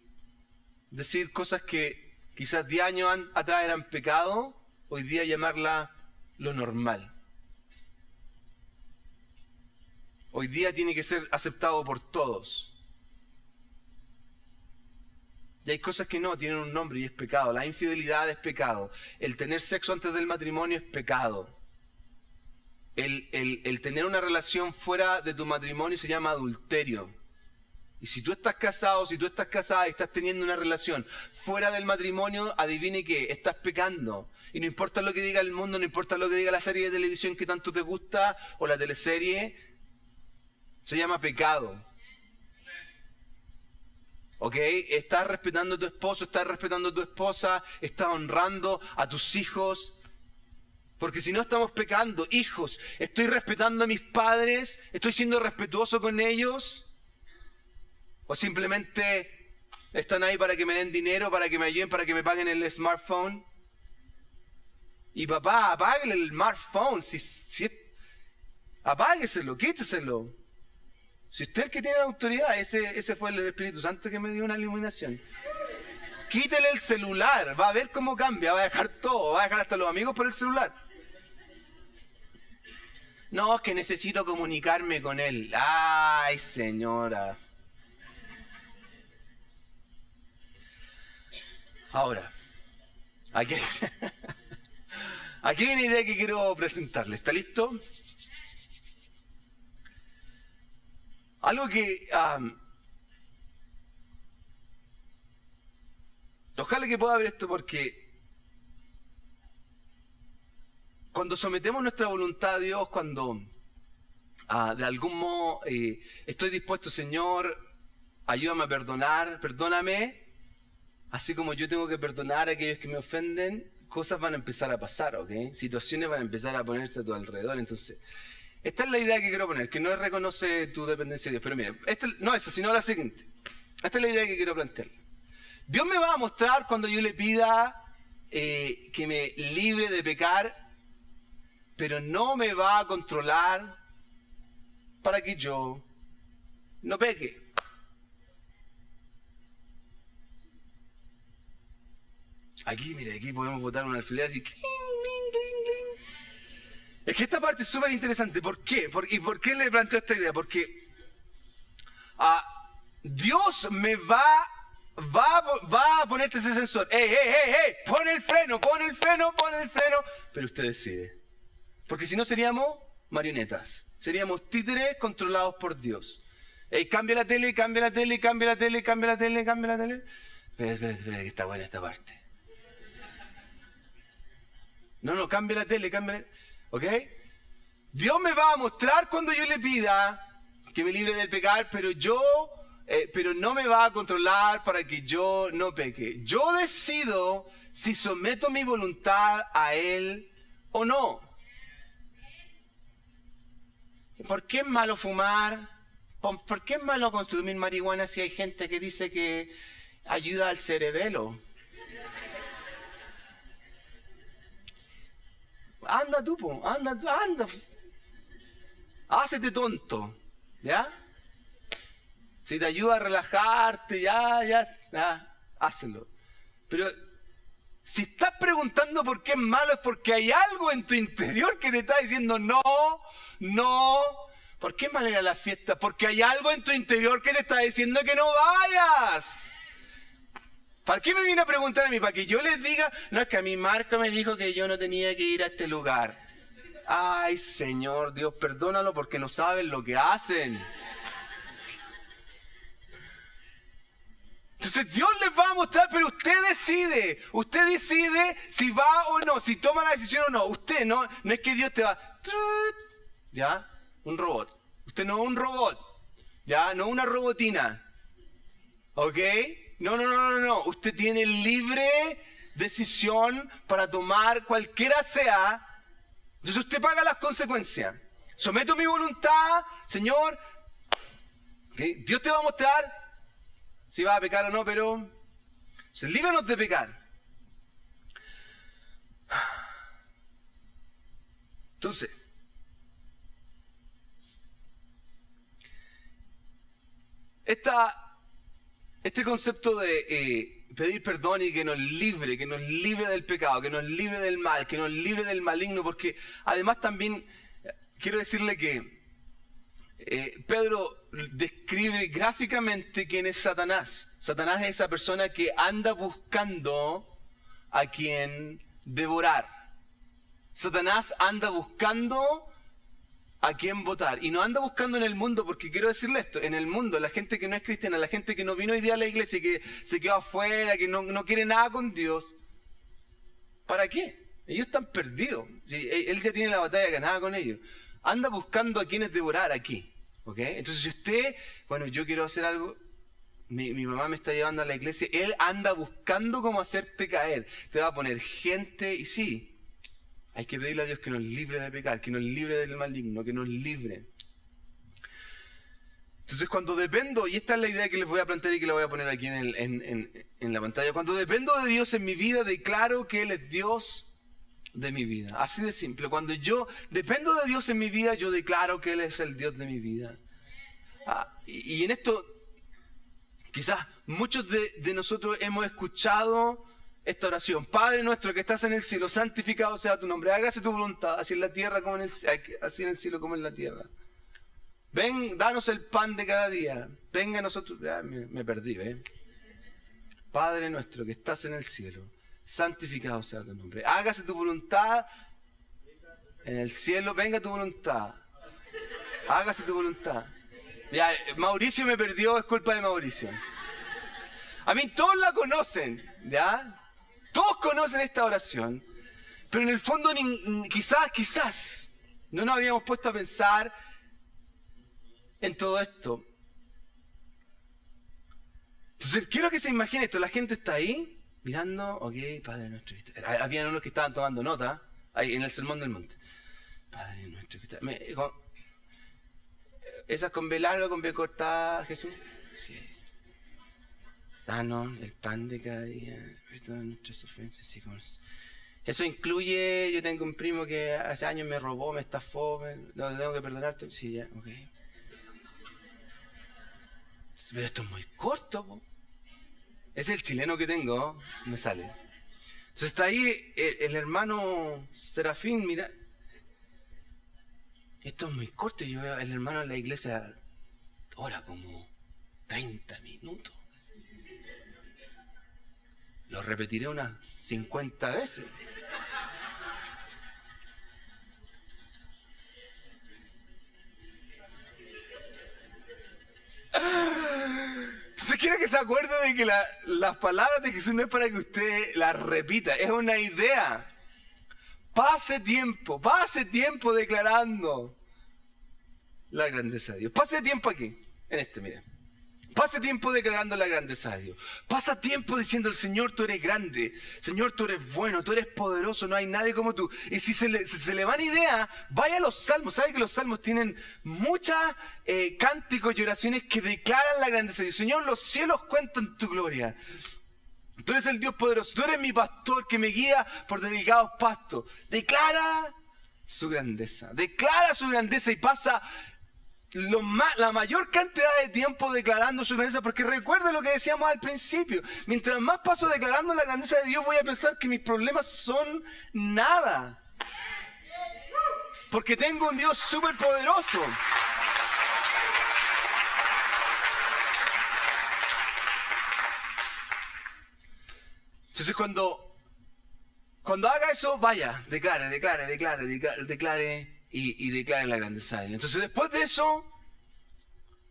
decir cosas que quizás 10 años atrás eran pecado, hoy día llamarla lo normal. Hoy día tiene que ser aceptado por todos. Y hay cosas que no, tienen un nombre y es pecado. La infidelidad es pecado. El tener sexo antes del matrimonio es pecado. El tener una relación fuera de tu matrimonio se llama adulterio. Y si tú estás casado, si tú estás casada y estás teniendo una relación fuera del matrimonio, adivine qué, estás pecando. Y no importa lo que diga el mundo, no importa lo que diga la serie de televisión que tanto te gusta o la teleserie, se llama pecado. ¿Ok? Estás respetando a tu esposo, estás respetando a tu esposa, estás honrando a tus hijos. Porque si no estamos pecando, hijos, estoy respetando a mis padres, estoy siendo respetuoso con ellos. O simplemente están ahí para que me den dinero, para que me ayuden, para que me paguen el smartphone. Y papá, apáguele el smartphone. Apágueselo, quíteselo. Si usted es el que tiene la autoridad, ese fue el Espíritu Santo que me dio una iluminación. Quítele el celular, va a ver cómo cambia, va a dejar todo, va a dejar hasta los amigos por el celular. No, es que necesito comunicarme con él. Ay, señora. Ahora, aquí hay una idea que quiero presentarle. ¿Está listo? Algo que ojalá que pueda ver esto, porque cuando sometemos nuestra voluntad a Dios, cuando de algún modo estoy dispuesto, Señor, ayúdame a perdonar, perdóname, así como yo tengo que perdonar a aquellos que me ofenden, cosas van a empezar a pasar, ¿ok? Situaciones van a empezar a ponerse a tu alrededor. Entonces, esta es la idea que quiero poner, que no reconoce tu dependencia de Dios. Pero mira, no esa, sino la siguiente. Esta es la idea que quiero plantear. Dios me va a mostrar cuando yo le pida que me libre de pecar, pero no me va a controlar para que yo no peque. Aquí, mira, aquí podemos botar un alfiler así. Cling, cling, cling, cling. Es que esta parte es súper interesante. ¿Por qué? ¿Y por qué le planteo esta idea? Porque Dios me va a ponerte ese sensor. ¡Ey! Pon el freno. Pero usted decide. Porque si no seríamos marionetas. Seríamos títeres controlados por Dios. ¡Ey! Cambia la tele. Espera, que está buena esta parte. No, cambia la tele. ¿Ok? Dios me va a mostrar cuando yo le pida que me libre del pecar, pero no me va a controlar para que yo no peque. Yo decido si someto mi voluntad a Él o no. ¿Por qué es malo fumar? ¿Por qué es malo consumir marihuana si hay gente que dice que ayuda al cerebelo? Anda tú, anda. Hácete tonto, ¿ya? Si te ayuda a relajarte, ya, hácelo. Pero si estás preguntando por qué es malo, es porque hay algo en tu interior que te está diciendo no. ¿Por qué es malo ir a la fiesta? Porque hay algo en tu interior que te está diciendo que no vayas. ¿Para qué me viene a preguntar a mí? Para que yo les diga, no, es que a mí Marco me dijo que yo no tenía que ir a este lugar. Ay, Señor, Dios, perdónalo porque no saben lo que hacen. Entonces Dios les va a mostrar, pero usted decide si va o no, si toma la decisión o no. Usted no es que Dios te va, ¿ya? Un robot. Usted no es un robot, ¿ya? No una robotina, ¿ok? No. Usted tiene libre decisión para tomar cualquiera sea. Entonces usted paga las consecuencias. Someto mi voluntad, Señor. ¿Okay? Dios te va a mostrar si vas a pecar o no, pero líbranos de pecar. Entonces, este concepto de pedir perdón y que nos libre del pecado, que nos libre del mal, que nos libre del maligno, porque además también quiero decirle que Pedro describe gráficamente quién es Satanás. Satanás es esa persona que anda buscando a quien devorar. Satanás anda buscando a quién votar. Y no anda buscando en el mundo, porque quiero decirle esto, en el mundo, la gente que no es cristiana, la gente que no vino hoy día a la iglesia, que se quedó afuera, que no quiere nada con Dios, ¿para qué? Ellos están perdidos. Él ya tiene la batalla ganada con ellos. Anda buscando a quienes devorar aquí. ¿Ok? Entonces si usted, bueno, yo quiero hacer algo, mi mamá me está llevando a la iglesia, él anda buscando cómo hacerte caer. Te va a poner gente y sí, hay que pedirle a Dios que nos libre de pecar, que nos libre del maligno, que nos libre. Entonces cuando dependo, y esta es la idea que les voy a plantear y que la voy a poner aquí en la pantalla, cuando dependo de Dios en mi vida, declaro que Él es Dios de mi vida. Así de simple. Cuando yo dependo de Dios en mi vida, yo declaro que Él es el Dios de mi vida. Y en esto, quizás muchos de nosotros hemos escuchado esta oración. Padre nuestro que estás en el cielo, santificado sea tu nombre. Hágase tu voluntad, así en la tierra como así en el cielo como en la tierra. Ven, danos el pan de cada día. Venga a nosotros. Me perdí, ¿eh? Padre nuestro que estás en el cielo, santificado sea tu nombre. Hágase tu voluntad en el cielo. Venga tu voluntad. Hágase tu voluntad. Ya, Mauricio me perdió, es culpa de Mauricio. A mí todos la conocen, ¿ya? Todos conocen esta oración. Pero en el fondo quizás no nos habíamos puesto a pensar en todo esto. Entonces quiero que se imagine esto. La gente está ahí mirando, ok, Padre nuestro. Habían unos que estaban tomando nota ahí en el Sermón del Monte. Padre nuestro. ¿Esas con B larga, con B cortada, Jesús? Sí. Danos el pan de cada día. Perdona nuestras ofensas. Sí, eso incluye, yo tengo un primo que hace años me robó, me estafó, no tengo que perdonarte. Sí, ya, ok. Pero esto es muy corto, po. Es el chileno que tengo, me sale. Entonces está ahí el hermano Serafín, mira. Esto es muy corto, yo veo al hermano en la iglesia, ora como 30 minutos. Lo repetiré unas 50 veces. Entonces quiero que se acuerde de que las palabras de Jesús no es para que usted las repita, es una idea. Pase tiempo declarando la grandeza de Dios. Pase tiempo aquí, mire. Pasa tiempo declarando la grandeza de Dios. Pasa tiempo diciendo, el Señor, tú eres grande. Señor, tú eres bueno, tú eres poderoso, no hay nadie como tú. Y si se le van ideas, vaya a los salmos. ¿Sabe que los salmos tienen muchas cánticos y oraciones que declaran la grandeza de Dios? Señor, los cielos cuentan tu gloria. Tú eres el Dios poderoso. Tú eres mi pastor que me guía por delicados pastos. Declara su grandeza. Declara su grandeza y pasa la mayor cantidad de tiempo declarando su grandeza, porque recuerda lo que decíamos al principio, mientras más paso declarando la grandeza de Dios, voy a pensar que mis problemas son nada, porque tengo un Dios súper poderoso. Entonces cuando haga eso, vaya, declare y declaren la grandeza de Dios. Entonces después de eso,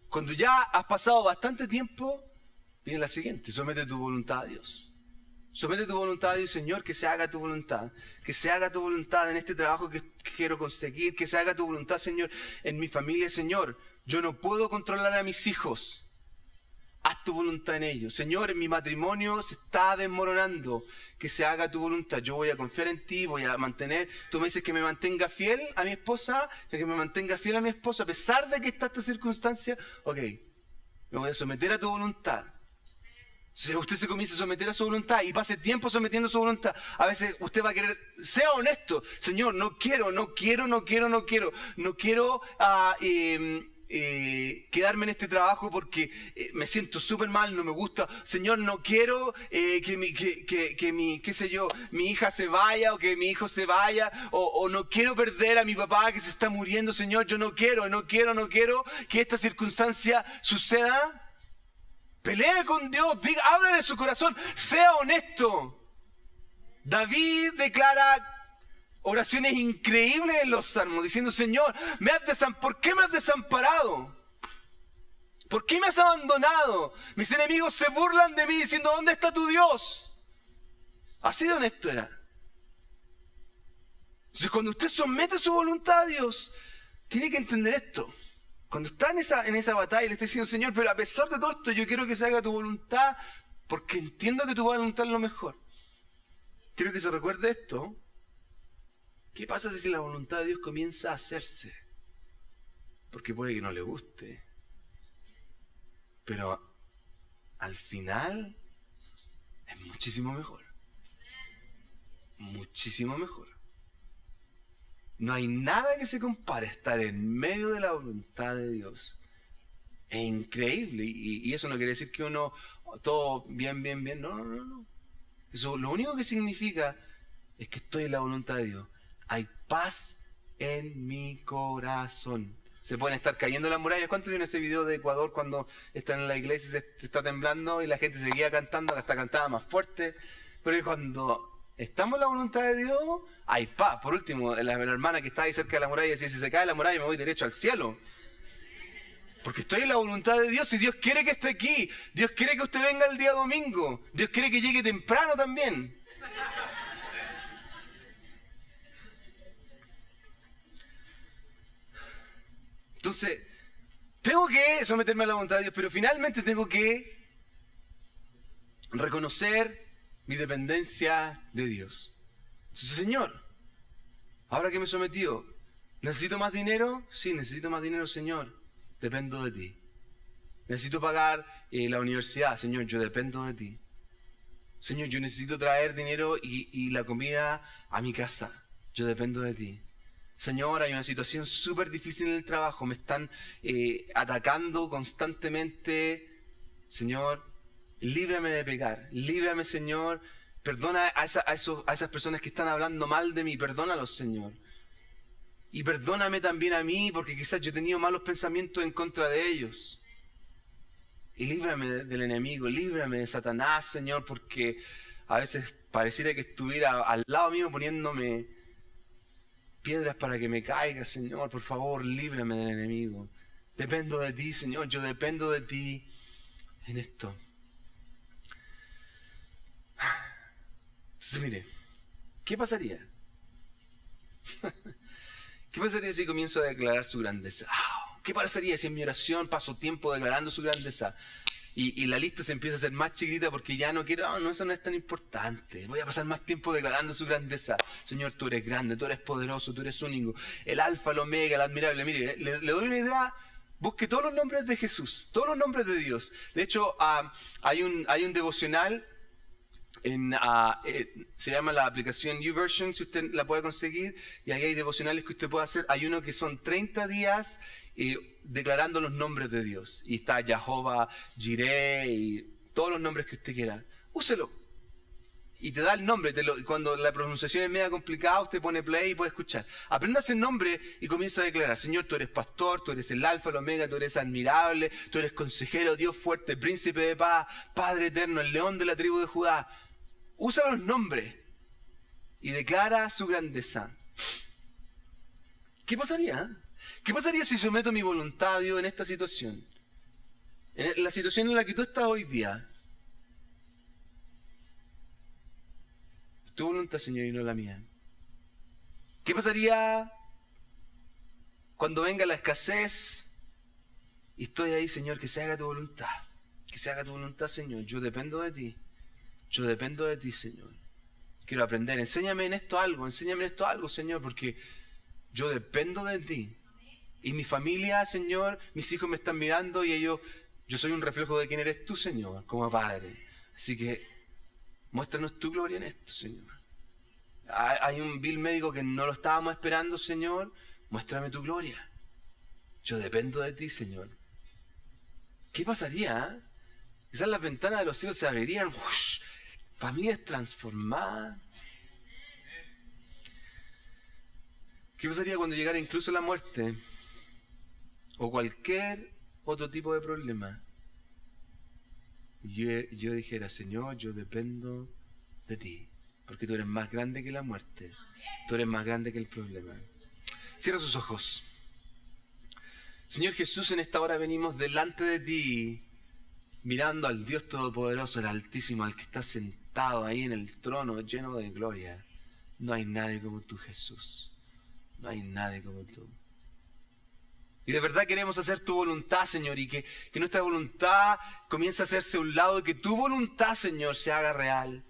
cuando ya has pasado bastante tiempo, viene la siguiente: somete tu voluntad a Dios. Somete tu voluntad a Dios, Señor, que se haga tu voluntad. Que se haga tu voluntad en este trabajo que quiero conseguir. Que se haga tu voluntad, Señor, en mi familia, Señor. Yo no puedo controlar a mis hijos. Haz tu voluntad en ellos. Señor, mi matrimonio se está desmoronando. Que se haga tu voluntad. Yo voy a confiar en ti, voy a mantener. Tú me dices que me mantenga fiel a mi esposa, que me mantenga fiel a mi esposa, a pesar de que está esta circunstancia. Ok, me voy a someter a tu voluntad. Si usted se comienza a someter a su voluntad y pase tiempo sometiendo a su voluntad, a veces usted va a querer, sea honesto. Señor, no quiero quedarme en este trabajo porque me siento súper mal, no me gusta. Señor, no quiero que mi hija se vaya o que mi hijo se vaya, o no quiero perder a mi papá que se está muriendo. Señor, yo no quiero que esta circunstancia suceda. Pelee con Dios, háblale su corazón, sea honesto. David declara, oraciones increíbles en los salmos, diciendo, Señor, ¿por qué me has desamparado? ¿Por qué me has abandonado? Mis enemigos se burlan de mí diciendo, ¿dónde está tu Dios? Así de honesto era. Entonces, cuando usted somete su voluntad a Dios, tiene que entender esto. Cuando está en esa batalla, le está diciendo, Señor, pero a pesar de todo esto, yo quiero que se haga tu voluntad, porque entiendo que tu voluntad es lo mejor. Quiero que se recuerde esto. ¿Qué pasa si la voluntad de Dios comienza a hacerse? Porque puede que no le guste. Pero al final es muchísimo mejor. Muchísimo mejor. No hay nada que se compare a estar en medio de la voluntad de Dios. Es increíble. Y eso no quiere decir que uno, todo bien. No. Eso lo único que significa es que estoy en la voluntad de Dios. Hay paz en mi corazón. Se pueden estar cayendo las murallas. ¿Cuánto vieron ese video de Ecuador cuando están en la iglesia y se está temblando y la gente seguía cantando, hasta cantaba más fuerte? Pero cuando estamos en la voluntad de Dios, hay paz. Por último, la hermana que está ahí cerca de la muralla decía, si se cae la muralla me voy derecho al cielo. Porque estoy en la voluntad de Dios y Dios quiere que esté aquí. Dios quiere que usted venga el día domingo. Dios quiere que llegue temprano también. Entonces, tengo que someterme a la voluntad de Dios, pero finalmente tengo que reconocer mi dependencia de Dios. Entonces, Señor, ahora que me he sometido, ¿necesito más dinero? Sí, necesito más dinero, Señor. Dependo de ti. Necesito pagar la universidad, Señor, yo dependo de ti. Señor, yo necesito traer dinero y la comida a mi casa. Yo dependo de ti. Señor, hay una situación súper difícil en el trabajo, me están atacando constantemente. Señor, líbrame de pecar, líbrame, Señor. Perdona a esas personas que están hablando mal de mí, perdónalos, Señor. Y perdóname también a mí, porque quizás yo he tenido malos pensamientos en contra de ellos. Y líbrame del enemigo, líbrame de Satanás, Señor, porque a veces pareciera que estuviera al lado mío poniéndome piedras para que me caiga, Señor. Por favor, líbrame del enemigo. Dependo de ti, Señor, yo dependo de ti en esto. Entonces, mire, ¿qué pasaría? ¿Qué pasaría si comienzo a declarar su grandeza? ¿Qué pasaría si en mi oración paso tiempo declarando su grandeza? Y la lista se empieza a hacer más chiquitita porque ya no quiero, no, eso no es tan importante. Voy a pasar más tiempo declarando su grandeza. Señor, tú eres grande, tú eres poderoso, tú eres único. El alfa, el omega, el admirable. Mire, le doy una idea. Busque todos los nombres de Jesús, todos los nombres de Dios. De hecho, hay un devocional. Se llama la aplicación YouVersion, si usted la puede conseguir, y ahí hay devocionales que usted puede hacer. Hay uno que son 30 días declarando los nombres de Dios, y está Jehová, Jireh y todos los nombres que usted quiera. Úselo y te da el nombre. Cuando la pronunciación es media complicada, usted pone play y puede escuchar. Aprenda ese nombre y comienza a declarar: Señor, tú eres pastor, tú eres el alfa, el omega, tú eres admirable, tú eres consejero, Dios fuerte, príncipe de paz, Padre eterno, el león de la tribu de Judá. Usa los nombres y declara su grandeza. ¿Qué pasaría? ¿Qué pasaría si someto mi voluntad a Dios en esta situación? En la situación en la que tú estás hoy día. Tu voluntad, Señor, y no la mía. ¿Qué pasaría cuando venga la escasez y estoy ahí, Señor, que se haga tu voluntad? Que se haga tu voluntad, Señor. Yo dependo de ti. Yo dependo de ti, Señor. Quiero aprender. Enséñame en esto algo, Señor, porque yo dependo de ti. Y mi familia, Señor, mis hijos me están mirando y yo soy un reflejo de quién eres tú, Señor, como Padre. Así que muéstranos tu gloria en esto, Señor. Hay un bill médico que no lo estábamos esperando, Señor. Muéstrame tu gloria. Yo dependo de ti, Señor. ¿Qué pasaría? Quizás las ventanas de los cielos se abrirían. ¡Ush! Familias transformadas. ¿Qué pasaría cuando llegara incluso la muerte? O cualquier otro tipo de problema. Yo dijera: Señor, yo dependo de ti. porque tú eres más grande que la muerte. Tú eres más grande que el problema. Cierra sus ojos. Señor Jesús, en esta hora venimos delante de ti, mirando al Dios Todopoderoso, el Altísimo, al que está sentado ahí en el trono lleno de gloria. No hay nadie como tú, Jesús. No hay nadie como tú. Y de verdad queremos hacer tu voluntad, Señor, y que nuestra voluntad comience a hacerse a un lado, y que tu voluntad, Señor, se haga real.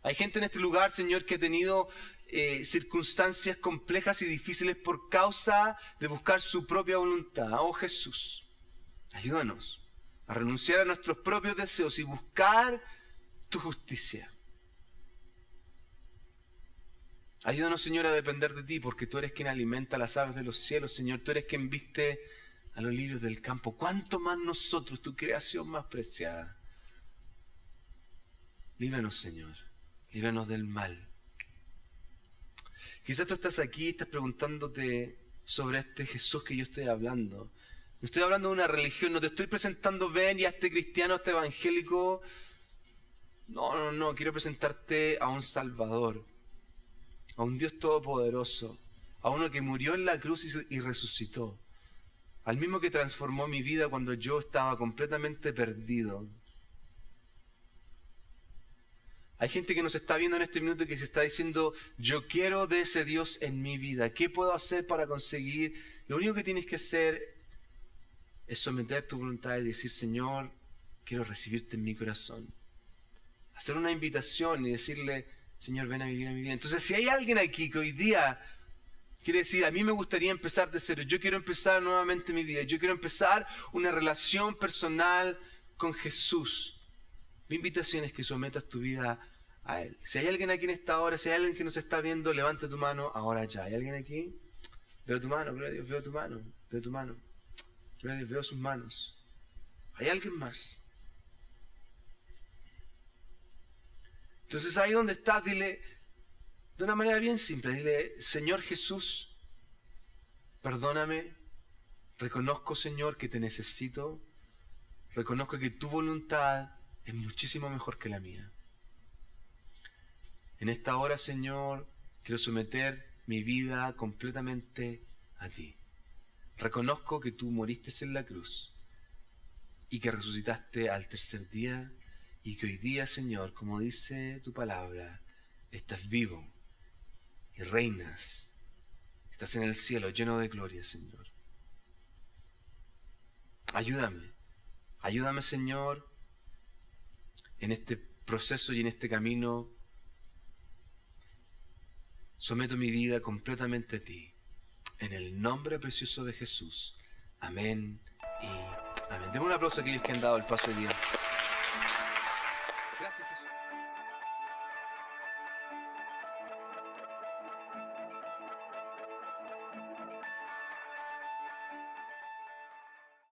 Hay gente en este lugar, Señor, que ha tenido circunstancias complejas y difíciles por causa de buscar su propia voluntad. Oh Jesús, ayúdanos a renunciar a nuestros propios deseos y buscar tu justicia. Ayúdanos, Señor, a depender de ti, porque tú eres quien alimenta las aves de los cielos, Señor. Tú eres quien viste a los lirios del campo. ¿Cuánto más nosotros, tu creación más preciada? Líbranos, Señor. Líbranos del mal. Quizás tú estás aquí y estás preguntándote sobre este Jesús que yo estoy hablando. No estoy hablando de una religión, no te estoy presentando, ven, y a este cristiano, a este evangélico. No, quiero presentarte a un Salvador, a un Dios todopoderoso, a uno que murió en la cruz y resucitó, al mismo que transformó mi vida cuando yo estaba completamente perdido. Hay gente que nos está viendo en este minuto y que se está diciendo, yo quiero de ese Dios en mi vida. ¿Qué puedo hacer para conseguir? Lo único que tienes que hacer es someter tu voluntad y decir, Señor, quiero recibirte en mi corazón. Hacer una invitación y decirle, Señor, ven a vivir en mi vida. Entonces, si hay alguien aquí que hoy día quiere decir, a mí me gustaría empezar de cero, yo quiero empezar nuevamente mi vida, yo quiero empezar una relación personal con Jesús, mi invitación es que sometas tu vida a Él. Si hay alguien aquí en esta hora, si hay alguien que nos está viendo, levanta tu mano ahora ya. ¿Hay alguien aquí? Veo tu mano, gloria a Dios, veo tu mano, veo tu mano. Gloria a Dios, veo sus manos. ¿Hay alguien más? Entonces ahí donde estás, dile, de una manera bien simple, dile, Señor Jesús, perdóname, reconozco, Señor, que te necesito, reconozco que tu voluntad es muchísimo mejor que la mía. En esta hora, Señor, quiero someter mi vida completamente a ti. Reconozco que tú moriste en la cruz y que resucitaste al tercer día y que hoy día, Señor, como dice tu palabra, estás vivo y reinas. Estás en el cielo lleno de gloria, Señor. Ayúdame, Señor, en este proceso y en este camino. Someto mi vida completamente a ti. En el nombre precioso de Jesús. Amén y amén. Demos un aplauso a aquellos que han dado el paso hoy día.